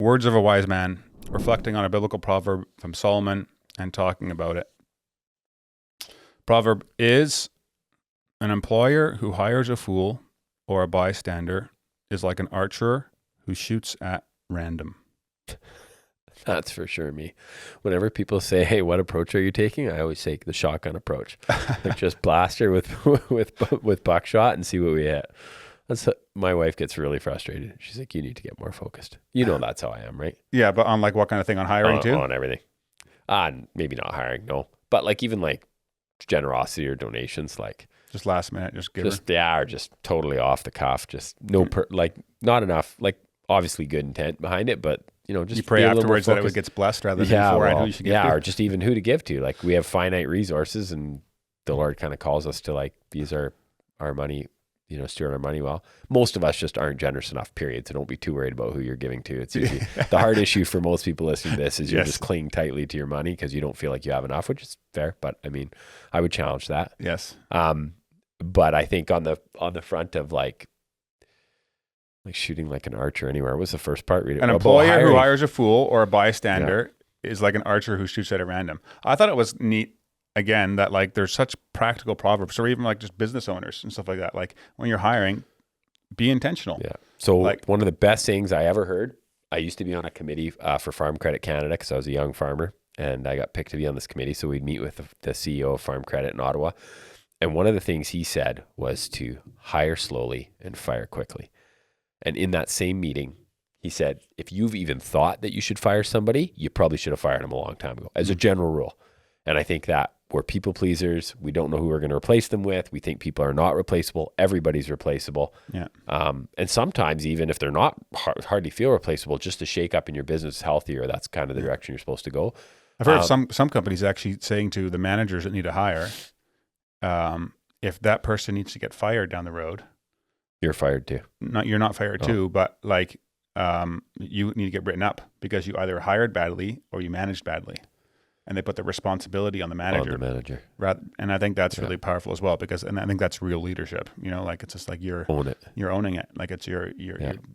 words of a wise man, reflecting on a biblical proverb from Solomon and talking about it. Proverb is, an employer who hires a fool or a bystander is like an archer who shoots at random. That's for sure me. Whenever people say, hey, what approach are you taking? I always say the shotgun approach. Like just blast her with buckshot and see what we hit. My wife gets really frustrated. She's like, you need to get more focused. You know that's how I am, right? Yeah, but on like what kind of thing? On hiring too? On everything. Maybe not hiring, no. But like even like generosity or donations, like just last minute, just give or just totally off the cuff, just like not enough, like obviously good intent behind it, but you know, just you pray afterwards that it gets blessed rather than beforehand who you should give to. Or just even who to give to. Like we have finite resources, and the Lord kind of calls us to like use our money, you know, steward our money well. Most of us just aren't generous enough, period. So don't be too worried about who you're giving to. It's easy. The hard issue for most people listening to this is you're just clinging tightly to your money because you don't feel like you have enough, which is fair. But I mean, I would challenge that. Yes. But I think on the front of like shooting like an archer anywhere. What was the first part? Read it. An employer who hires a fool or a bystander is like an archer who shoots at a random. I thought it was neat, again, that like there's such practical proverbs, or even like just business owners and stuff like that. Like when you're hiring, be intentional. Yeah. So like one of the best things I ever heard, I used to be on a committee for Farm Credit Canada because I was a young farmer, and I got picked to be on this committee. So we'd meet with the CEO of Farm Credit in Ottawa. And one of the things he said was to hire slowly and fire quickly. And in that same meeting, he said, if you've even thought that you should fire somebody, you probably should have fired them a long time ago, as a general rule. And I think that we're people pleasers. We don't know who we're going to replace them with. We think people are not replaceable. Everybody's replaceable. Yeah. And sometimes even if they're not hardly feel replaceable, just to shake up in your business healthier, that's kind of the direction you're supposed to go. I've heard some companies actually saying to the managers that need to hire, if that person needs to get fired down the road, you're fired too. You're not fired too, but like you need to get written up because you either hired badly or you managed badly, and they put the responsibility on the manager. And I think that's really powerful as well and I think that's real leadership. You know, like it's just like you're owning it, like it's you're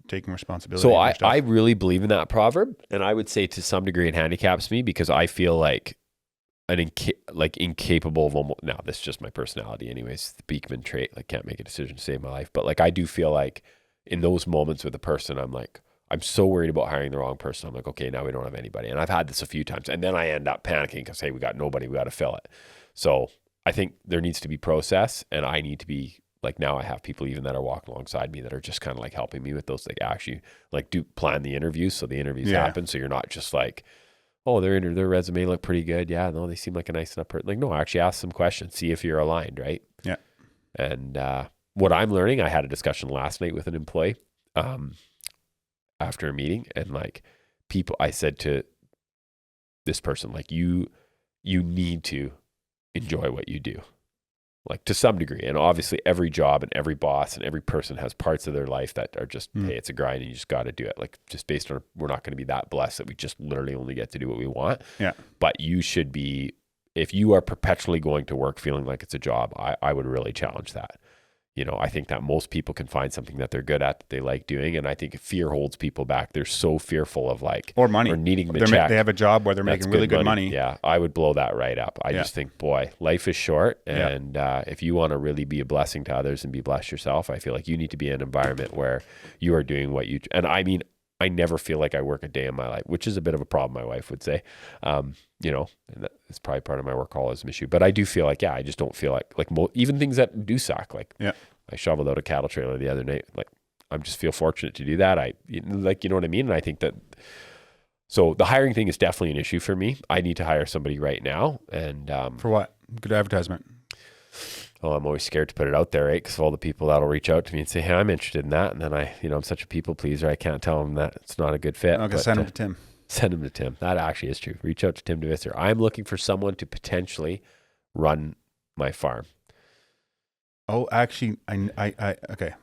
taking responsibility. So I really believe in that proverb, and I would say to some degree it handicaps me because I feel like incapable of almost, now this is just my personality anyways, the Beekman trait, like can't make a decision to save my life, but like I do feel like in those moments with a person, I'm so worried about hiring the wrong person. I'm like, okay, now we don't have anybody. And I've had this a few times, and then I end up panicking because, hey, we got nobody, we got to fill it. So I think there needs to be process, and I need to be like, now I have people even that are walking alongside me that are just kind of like helping me with those, like actually like do plan the interviews. So the interviews happen. So you're not just like, oh, their resume looked pretty good. Yeah, no, they seem like a nice enough person. Like, no, actually ask some questions, see if you're aligned, right? Yeah. And what I'm learning, I had a discussion last night with an employee after a meeting, and like I said to this person, like you need to enjoy what you do, like to some degree. And obviously every job and every boss and every person has parts of their life that are just, hey, it's a grind and you just got to do it. Like just based on, we're not going to be that blessed that we just literally only get to do what we want. Yeah. But you should be, if you are perpetually going to work feeling like it's a job, I would really challenge that. You know, I think that most people can find something that they're good at, that they like doing. And I think fear holds people back. They're so fearful of or money, or needing the check. They have a job where they're making really good money. Yeah. I would blow that right up. I just think, boy, life is short. And if you want to really be a blessing to others and be blessed yourself, I feel like you need to be in an environment where you are doing what you, and I mean, I never feel like I work a day in my life, which is a bit of a problem, my wife would say. You know, and that's probably part of my workaholism issue. But I do feel like, I just don't feel like even things that do suck. Like, I shoveled out a cattle trailer the other night. Like, I just feel fortunate to do that. You know what I mean? And I think that, so the hiring thing is definitely an issue for me. I need to hire somebody right now. And for what? Good advertisement. Oh, I'm always scared to put it out there, right? Because of all the people that'll reach out to me and say, hey, I'm interested in that. And then I'm such a people pleaser. I can't tell them that it's not a good fit. Okay, send them to Tim. Send them to Tim. That actually is true. Reach out to Tim DeVisser. I'm looking for someone to potentially run my farm. Oh, actually, I okay.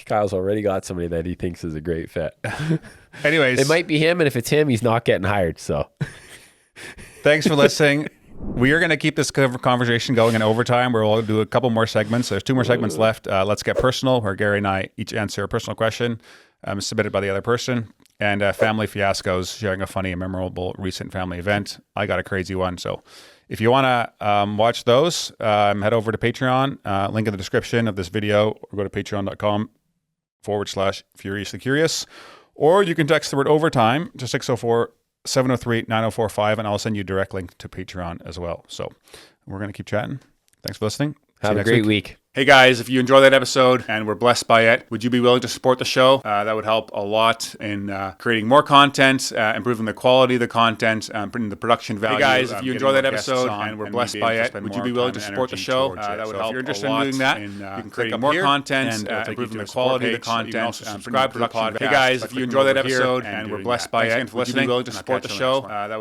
Kyle's already got somebody that he thinks is a great fit. Anyways. It might be him, and if it's him, he's not getting hired, so. Thanks for listening. We are going to keep this conversation going in overtime, where we'll do a couple more segments. There's 2 more segments left. Let's Get Personal, where Gary and I each answer a personal question. submitted by the other person. And family fiascos, sharing a funny and memorable recent family event. I got a crazy one. So if you want to watch those, head over to Patreon, link in the description of this video, or go to patreon.com/furiouslycurious. Or you can text the word overtime to 604-703-9045, and I'll send you a direct link to Patreon as well. So we're going to keep chatting. Thanks for listening. Have a great week. Hey guys, if you enjoyed that episode and were blessed by it, would you be willing to support the show? That would help a lot in creating more content, improving the quality of the content, putting the production value. Hey guys, if you enjoyed that episode and were blessed by it, would you be willing to support the show? That would help. If you're interested in doing that, you can click more content, improving the quality of the content. You can also subscribe to the podcast. Hey guys, if you enjoyed that episode and were blessed by it, would you be willing to support the show?